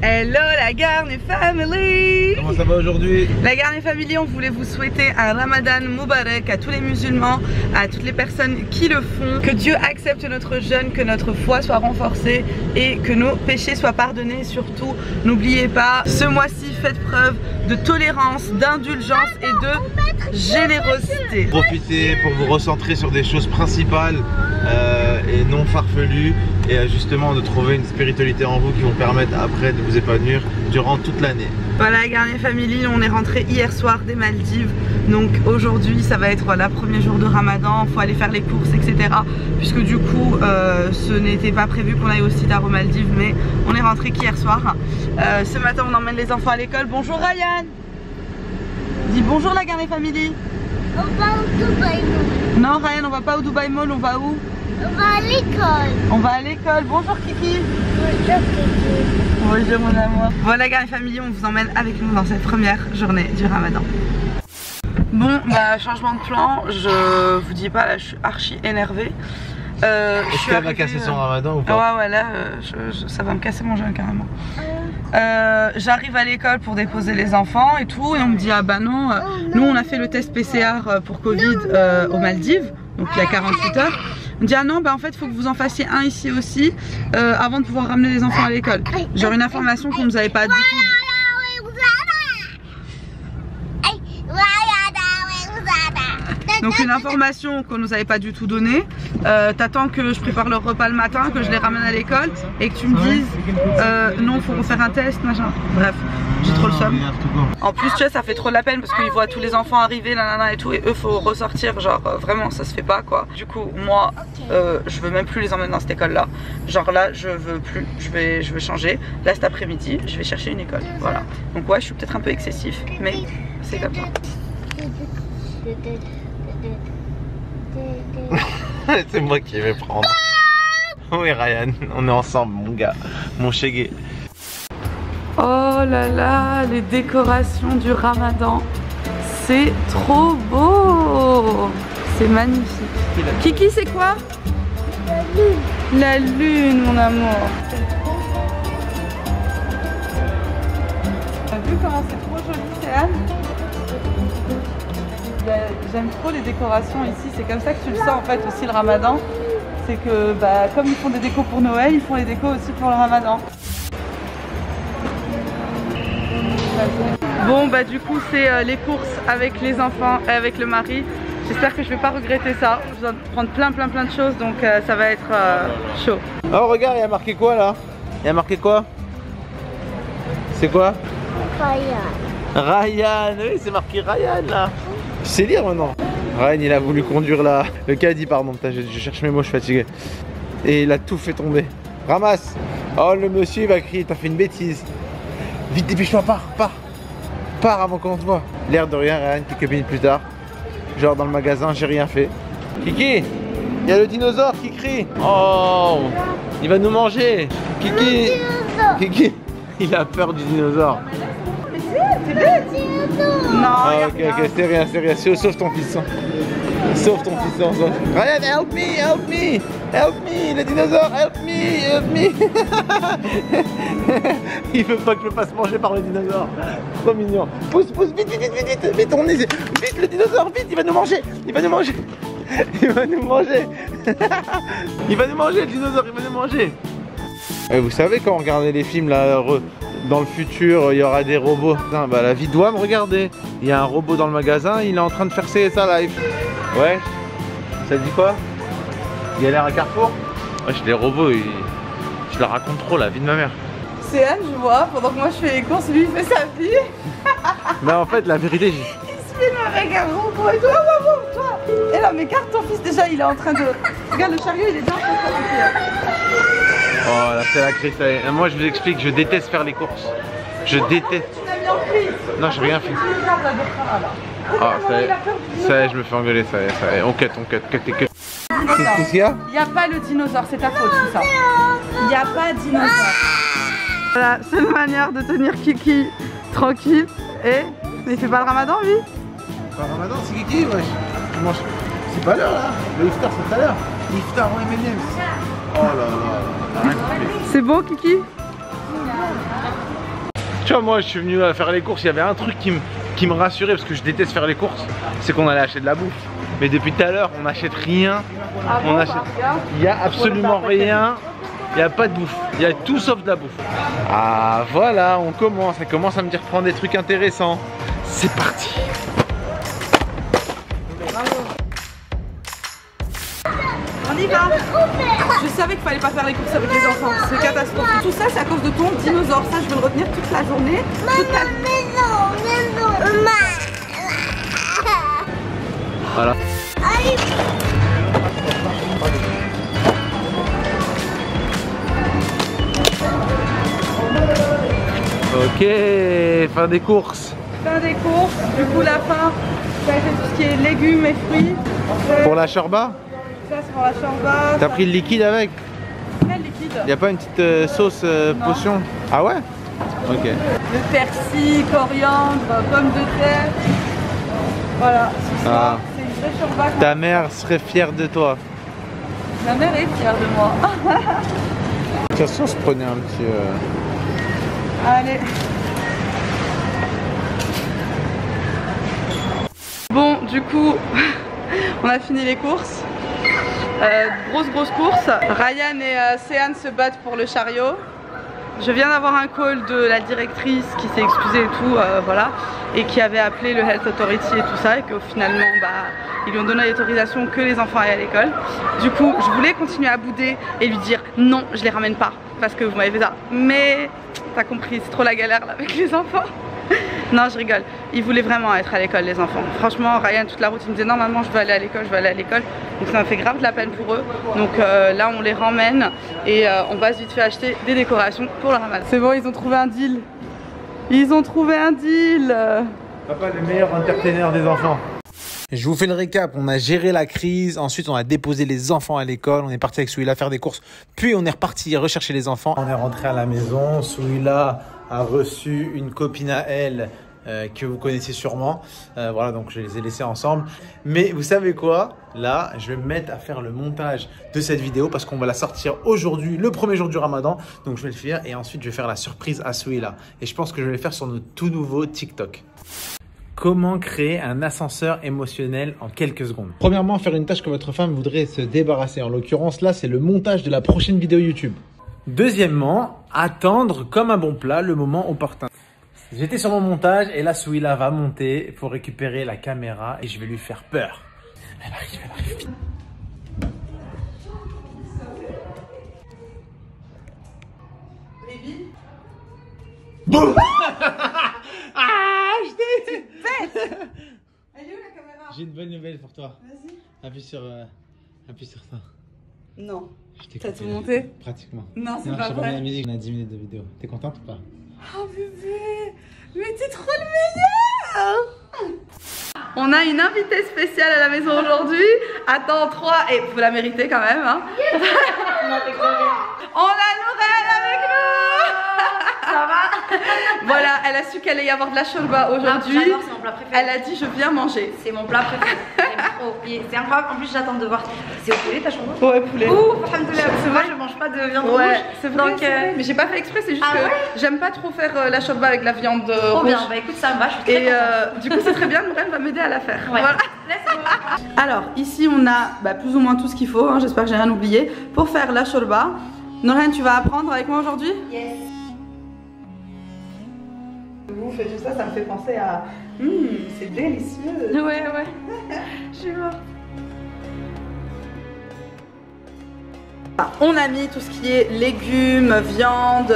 Hello la Garnier Family. Comment ça va aujourd'hui? La Garnier Family, on voulait vous souhaiter un Ramadan Moubarak à tous les musulmans, à toutes les personnes qui le font. Que Dieu accepte notre jeûne, que notre foi soit renforcée et que nos péchés soient pardonnés. Et surtout, n'oubliez pas, ce mois-ci, faites preuve de tolérance, d'indulgence et de générosité. Profitez pour vous recentrer sur des choses principales et non farfelues, et justement de trouver une spiritualité en vous qui vont permettre après de vous épanouir durant toute l'année. Voilà Garnier Family, on est rentré hier soir des Maldives, donc aujourd'hui ça va être le premier jour de Ramadan, il faut aller faire les courses etc. Puisque du coup ce n'était pas prévu qu'on aille au Sidar aux Maldives, mais on est rentré qu'hier soir. Ce matin on emmène les enfants à l'école. Bonjour Ryan. Dis bonjour la Garnier Family. On va au Dubaï Mall. Non Ryan, on va pas au Dubaï Mall, on va où? On va à l'école. On va à l'école. Bonjour Kiki. Bonjour Kiki. Bonjour mon amour. Voilà Garnier Family, on vous emmène avec nous dans cette première journée du Ramadan. Bon bah changement de plan, je vous dis pas là, je suis archi énervée. Est-ce qu'elle va casser son Ramadan ou pas? Ouais là ça va me casser mon jeûne carrément. J'arrive à l'école pour déposer les enfants et tout, et on me dit ah bah non, nous on a fait le test PCR pour Covid aux Maldives, donc il y a 48 heures. On me dit ah non bah en fait il faut que vous en fassiez un ici aussi avant de pouvoir ramener les enfants à l'école. Genre une information qu'on nous avait pas du tout. Donc une information qu'on nous avait pas du tout donnée. T'attends que je prépare leur repas le matin, que je les ramène à l'école et que tu me dises non faut refaire un test machin. Bref, j'ai trop le seum. En plus tu vois ça fait trop de la peine parce qu'ils voient tous les enfants arriver nanana et tout, et eux faut ressortir, genre vraiment ça se fait pas quoi. Du coup moi je veux même plus les emmener dans cette école là. Genre là je veux plus, je veux changer. Là cet après-midi je vais chercher une école. Voilà. Donc ouais je suis peut-être un peu excessif mais c'est comme ça. C'est moi qui vais prendre. Oui Ryan, on est ensemble mon gars, mon chégué. Oh là là, les décorations du Ramadan, c'est trop beau. C'est magnifique. Kiki c'est quoi? La lune. La lune mon amour. T'as vu comment c'est trop joli Céane? J'aime trop les décorations ici, c'est comme ça que tu le sens en fait aussi le Ramadan. C'est que bah, comme ils font des décos pour Noël, ils font les décos aussi pour le Ramadan. Bon bah du coup c'est les courses avec les enfants et avec le mari. J'espère que je vais pas regretter ça. Je dois prendre plein de choses, donc ça va être chaud. Oh regarde, il y a marqué quoi là? Il y a marqué quoi? C'est quoi? Ryan, oui c'est marqué Ryan là. Je sais lire maintenant. Ryan il a voulu conduire le caddie, pardon, je cherche mes mots, je suis fatigué. Et il a tout fait tomber. Ramasse. Oh le monsieur il va crier, t'as fait une bêtise. Vite dépêche-toi, pars avant qu'on te voit. L'air de rien Ryan, quelques minutes plus tard. Genre dans le magasin, j'ai rien fait. Kiki, il y a le dinosaure qui crie. Oh, il va nous manger. Kiki, Kiki, il a peur du dinosaure. C'est bête. Non, ah, ok, c'est rien. Sauve ton fils. Sauve ton fils. Ryan, help me, le dinosaure, help me. Il veut pas que je me fasse manger par le dinosaure. Trop mignon. Pousse, vite ton nez. Vite le dinosaure, vite, il va nous manger. Il va nous manger le dinosaure, il va nous manger. Et vous savez quand on regardait les films là, dans le futur il y aura des robots. Putain, bah la vie doit me regarder. Il y a un robot dans le magasin, il est en train de faire sa life. Ouais. Ça dit quoi? Il a l'air à Carrefour. Wesh les robots, je leur raconte trop la vie de ma mère. C'est Anne, je vois, pendant que moi je fais les courses, lui il fait sa vie. Mais en fait la vérité il se fait le regard robot et toi. Et là mais garde ton fils déjà, il est en train de... Regarde le chariot, il est bien en train de faire. Oh là c'est la crise. Moi je vous explique, je déteste faire les courses. Je déteste. Tu l'as mis en prise. Non j'ai rien fait. Ah ça y est, je me fais engueuler, ça y est. On cut. Qu'est-ce qu'il y a? Il n'y a pas le dinosaure, c'est ta faute tout ça. Il n'y a pas de dinosaure. Voilà, seule manière de tenir Kiki tranquille. Et mais il fait pas le Ramadan lui? Pas le Ramadan, c'est Kiki, wesh. C'est pas l'heure là. Le iftar c'est tout à l'heure. Iftar en M&M's. Oh là là. C'est bon Kiki? Tu vois, moi je suis venu faire les courses, il y avait un truc qui me rassurait parce que je déteste faire les courses, c'est qu'on allait acheter de la bouffe. Mais depuis tout à l'heure, on n'achète rien. Il n'y a absolument rien. Il n'y a pas de bouffe. Il y a tout sauf de la bouffe. Ah voilà, on commence. Ça commence à me dire prendre des trucs intéressants. C'est parti. On y va. Je savais qu'il fallait pas faire les courses avec les enfants. C'est catastrophique. Tout ça, c'est à cause de ton dinosaure. Ça, je vais le retenir toute la journée. Voilà. Ok, fin des courses. Fin des courses. Du coup, la fin, ça a été tout ce qui est légumes et fruits. Pour la shorba? Ça, c'est pour la shorba. T'as pris le liquide avec? Quel liquide? Y a pas une petite sauce potion? Ah ouais? Ok. Le persil, coriandre, pommes de terre. Voilà, ce soir, c'est une vraie shorba. Ta mère serait fière de toi. Ma mère est fière de moi. Tiens, si on se prenait un petit... Allez. Bon, du coup, on a fini les courses. Grosse course. Ryan et Céane se battent pour le chariot. Je viens d'avoir un call de la directrice qui s'est excusée et tout, voilà, et qui avait appelé le Health Authority et tout ça, et que finalement, ils lui ont donné l'autorisation que les enfants aillent à l'école. Du coup, je voulais continuer à bouder et lui dire non, je les ramène pas, parce que vous m'avez fait ça. Mais t'as compris, c'est trop la galère là avec les enfants. Non, je rigole. Ils voulaient vraiment être à l'école, les enfants. Franchement, Ryan, toute la route, il me disait non, maman, je veux aller à l'école, je veux aller à l'école. Donc ça m'a fait grave de la peine pour eux. Donc là, on les ramène et on va vite fait acheter des décorations pour le ramadan. C'est bon, ils ont trouvé un deal. Ils ont trouvé un deal. Papa, le meilleur entertainer des enfants. Je vous fais le récap, on a géré la crise, ensuite on a déposé les enfants à l'école, on est parti avec Souila faire des courses, puis on est reparti rechercher les enfants. On est rentré à la maison, Souila a reçu une copine à elle que vous connaissez sûrement, voilà, donc je les ai laissés ensemble. Mais vous savez quoi? Là, je vais me mettre à faire le montage de cette vidéo parce qu'on va la sortir aujourd'hui, le premier jour du Ramadan, donc je vais le faire et ensuite je vais faire la surprise à Souila. Et je pense que je vais le faire sur notre tout nouveau TikTok. Comment créer un ascenseur émotionnel en quelques secondes? Premièrement, faire une tâche que votre femme voudrait se débarrasser. En l'occurrence, là, c'est le montage de la prochaine vidéo YouTube. Deuxièmement, attendre comme un bon plat le moment opportun. J'étais sur mon montage et là, Souila va monter pour récupérer la caméra et je vais lui faire peur. Elle arrive vite. Baby. Boum. Ah, je t'ai... Elle est où la caméra? J'ai une bonne nouvelle pour toi. Vas-y. Appuie sur ça. Non. T'as tout monté? Pratiquement. Non, c'est pas vrai. La musique, on a 10 minutes de vidéo. T'es contente ou pas? Oh bébé, mais t'es trop le meilleur! On a une invitée spéciale à la maison aujourd'hui. Attends, 3, et vous la méritez quand même, hein. On a Nourel avec nous. Ça va? Voilà, elle a su qu'elle allait y avoir de la shorba aujourd'hui. J'adore, c'est mon plat préféré. Elle a dit je viens manger. C'est mon plat préféré. J'aime trop. C'est incroyable. En plus, j'attends de voir. C'est au poulet ta shorba? Ouais, poulet. Ouh, alhamdoulilah. C'est vrai, je mange pas de viande rouge. C'est vrai. Donc, mais j'ai pas fait exprès, c'est juste ah que ouais, j'aime pas trop faire la shorba avec la viande trop rouge. bien. Bah écoute, ça me va. Je suis très contente. Du coup, c'est très bien. Nourel va m'aider à la faire. Ouais. Voilà. Let's go. Alors, ici, on a plus ou moins tout ce qu'il faut. Hein, j'espère que j'ai rien oublié pour faire la shorba. Nourel, tu vas apprendre avec moi aujourd'hui? Yes. Vous faites tout ça, ça me fait penser à... c'est délicieux. Ouais. Je suis morte. On a mis tout ce qui est légumes, viande,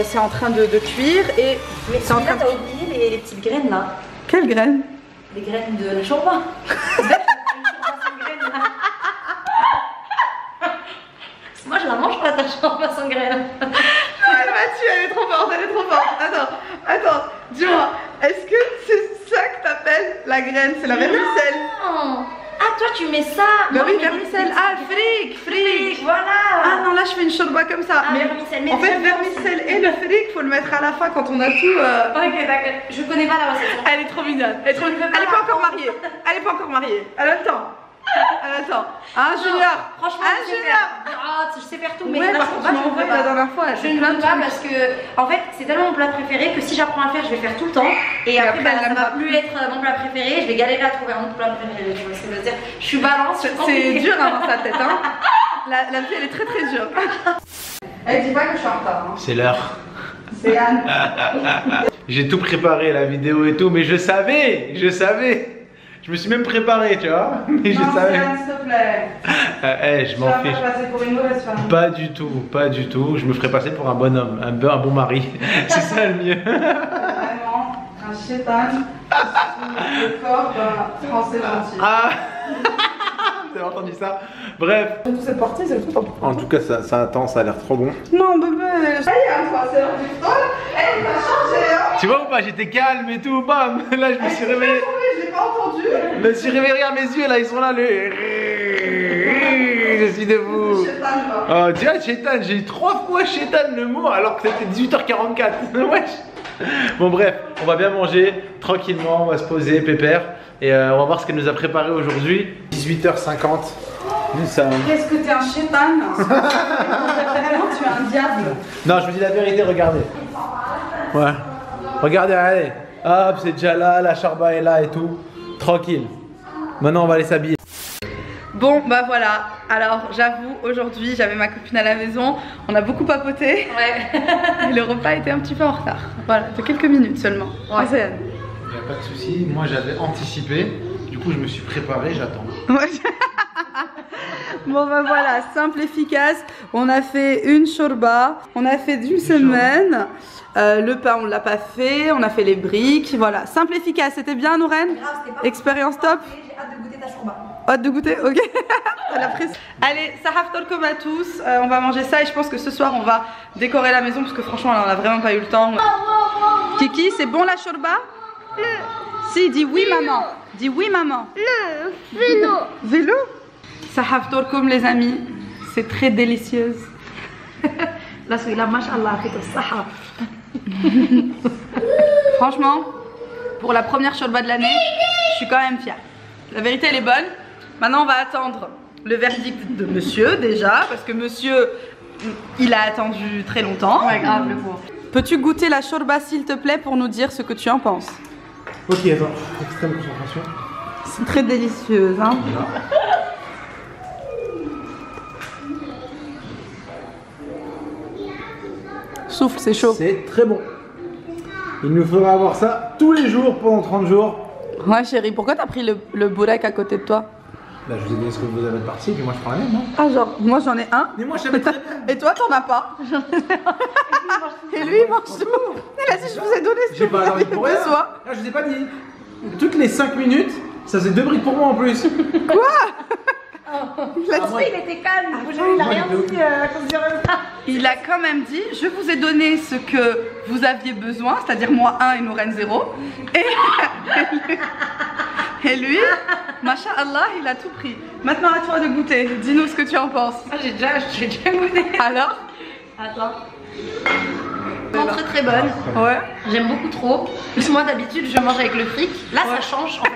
c'est en train de cuire et... Mais c'est en train t'as oublié les petites graines là. Quelles graines? Les graines de la shorba. Moi je la mange pas ta shorba sans graines. Elle m'a tué, elle est trop forte, elle est trop forte. Attends, dis-moi, est-ce que c'est ça que t'appelles la graine? C'est la vermicelle? Non. Ah toi tu mets ça. Bah oui, vermicelle. Ah, fric. Voilà. Ah non, là je fais une shorba comme ça. Ah, mais vermicelle. Mais en fait, vermicelle et le fric, faut le mettre à la fin quand on a tout. Ok, d'accord. Je connais pas la recette. Elle est trop mignonne. Elle est pas encore mariée. Elle est pas encore mariée. Elle a le temps. Attends, un junior. Franchement, un je sais junior. faire. Je sais faire tout, mais Ouais, la par contre, chourba, tu m'as je ne envoyé peux la pas. dernière fois. Je ne peux pas parce que, en fait, c'est tellement mon plat préféré que si j'apprends à le faire, je vais faire tout le temps. Et après, après, bah, elle ça n'aimera va plus être mon plat préféré. Je vais galérer à trouver un autre plat préféré. Tu vois ce que je veux dire? Je suis balance. C'est dur hein, dans sa tête. Hein. La vie, elle est très très dure. Elle dit pas que je suis en retard. Hein. C'est l'heure. C'est Anne. J'ai tout préparé, la vidéo et tout, mais je savais. Je me suis même préparé, tu vois, mais je savais. Anne, s'il te plaît. Je m'en fiche. Tu vas passer pour une mauvaise femme. Pas du tout. Je me ferais passer pour un bon homme, un bon mari. C'est ça le mieux. Vraiment, un chétan sous le corps d'un français gentil. Ah. T'as entendu ça? Bref. C'est parti, c'est tout. En tout cas, ça attend, ça a l'air trop bon. Non, bébé, ça y est, toi, c'est l'heure du frôle. Elle t'a changé, hein. Tu vois ou pas? J'étais calme et tout, bam. Là, je me suis réveillé. Je l'ai pas entendu. Je me suis réveillé, regarde mes yeux, là, ils sont là, je suis debout. Oh, tu vois, Chétan, j'ai eu 3 fois Chétan le mot alors que c'était 18h44. Wesh. Bon, bref, on va bien manger tranquillement, on va se poser, pépère. Et on va voir ce qu'elle nous a préparé aujourd'hui. 18h50. Nous sommes. Qu'est-ce que t'es un chétan? Vraiment, tu es un diable. Non, je vous dis la vérité, regardez. Ouais. Regardez, allez. Hop, c'est déjà là, la charba est là et tout. Tranquille. Maintenant, on va aller s'habiller. Bon, bah voilà. Alors, j'avoue, aujourd'hui, j'avais ma copine à la maison. On a beaucoup papoté. Ouais. Et le repas était un petit peu en retard. Voilà, de quelques minutes seulement. Ouais. C'est Anne. Il n'y a pas de souci. Moi, j'avais anticipé. Du coup, je me suis préparé, j'attends. Ouais. Bon bah voilà, simple, efficace. On a fait une shorba, on a fait d'une semaine. Le pain on l'a pas fait, on a fait les briques, voilà. Simple, efficace, c'était bien Nouren? Expérience top? J'ai hâte de goûter ta chourba. Hâte de goûter? Ok. Elle a pris. Allez, Sahaf Tolkom à tous, on va manger ça et je pense que ce soir on va décorer la maison parce que franchement là, on a vraiment pas eu le temps. Kiki, c'est bon la shorba? Si, dis oui maman. Dis oui maman. Non, vélo. Vélo? Sahaf Tolkom les amis, c'est très délicieuse. Là, celui-là, mashallah, c'est sahaf. Franchement, pour la première shorba de l'année, je suis quand même fière. La vérité elle est bonne. Maintenant on va attendre le verdict de monsieur déjà, parce que monsieur, il a attendu très longtemps. Ouais, grave, le pauvre. Peux-tu goûter la shorba s'il te plaît pour nous dire ce que tu en penses? Ok, attends, extrême concentration. C'est très délicieuse hein. Voilà. Souffle, c'est chaud. C'est très bon. Il nous faudra avoir ça tous les jours pendant 30 jours. Ouais chérie, pourquoi t'as pris le bourrec à côté de toi? Là, je vous ai donné ce que vous avez de partie, puis moi je prends la même, non? Ah genre, moi j'en ai un. Mais moi je savais très bien. Et toi t'en as pas. Et lui il mange tout. Il a dit je vous ai donné ce J'ai que vous pas avez envie pour rien. besoin. Ah, je vous ai pas dit. Toutes les 5 minutes, ça faisait 2 briques pour moi en plus. Quoi? Il a dit- moi- Il était calme, il a rien dit à cause du repas. Il a quand même dit, je vous ai donné ce que vous aviez besoin, c'est-à-dire moi 1 et Nouren 0. Et lui, masha'Allah, il a tout pris. Maintenant à toi de goûter, dis-nous ce que tu en penses. Ah, j'ai déjà goûté. Alors? Attends. Vraiment très très bonne. Ouais. J'aime beaucoup trop. Moi d'habitude je mange avec le fric. Là ça change en fait.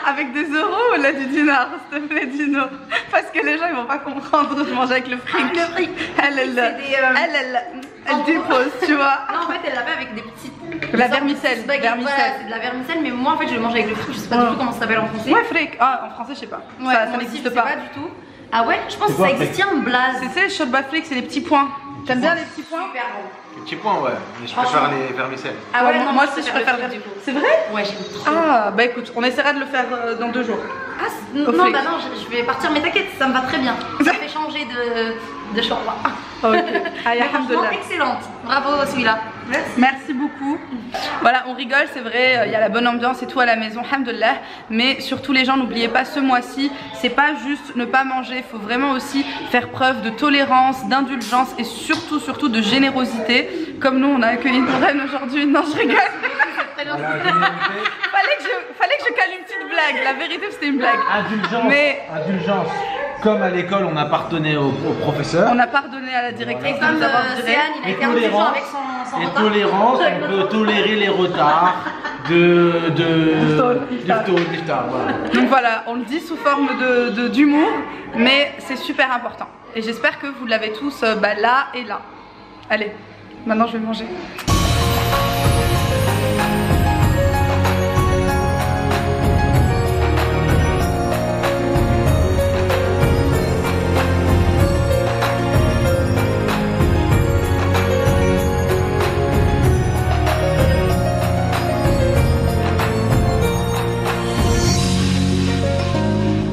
Avec des euros ou là du dinar, s'il te plaît, dis-nous. Parce que les gens ils vont pas comprendre, je mange avec le fric. Le fric. Elle dépose, tu vois. Non en fait elle l'a fait avec des petites. La vermicelle. Voilà, c'est de la vermicelle, mais moi en fait je le mange avec le fric. Je sais pas du tout comment ça s'appelle en français. Ouais, fric. Ah, en français, je sais pas. Ouais, ça moi aussi, n'existe je sais pas. pas du tout. Ah ouais, je pense C'est que quoi, ça fric? existe un blaze. Tu sais, shorba fric, c'est les petits points. T'aimes bien les petits points? Super bon. Petit point, ouais. Mais je Franchement. préfère les vermicelles. Ah ouais, non, moi aussi je préfère le le fric, du coup. C'est vrai? Ouais, j'aime trop. Ah, bah écoute, on essaiera de le faire dans 2 jours. Ah, Au non, fric. bah non, je vais partir, mais t'inquiète, ça me va très bien. Ça fait changer de shorba. Ok. Mais Aïe, franchement, alhamdoulilah. excellente. Bravo celui-là. Merci beaucoup. Voilà, on rigole, c'est vrai, il y a la bonne ambiance et tout à la maison, alhamdoulilah. Mais surtout les gens, n'oubliez pas ce mois-ci, c'est pas juste ne pas manger, il faut vraiment aussi faire preuve de tolérance, d'indulgence et surtout de générosité. Comme nous, on a accueilli Nouren aujourd'hui. Non, je rigole. Fallait que je cale une petite blague. La vérité, c'était une blague. Indulgence. Mais- Indulgence. Comme à l'école, on appartenait au professeur. On a pardonné à la directrice Et de comme nous avoir virés. Céane, il a Et été indulgent tolérance. avec son Et retard. tolérance, on peut tolérer les retards. l'iftar, voilà. Donc voilà, on le dit sous forme d'humour, mais c'est super important. Et j'espère que vous l'avez tous là et là. Allez, maintenant je vais manger.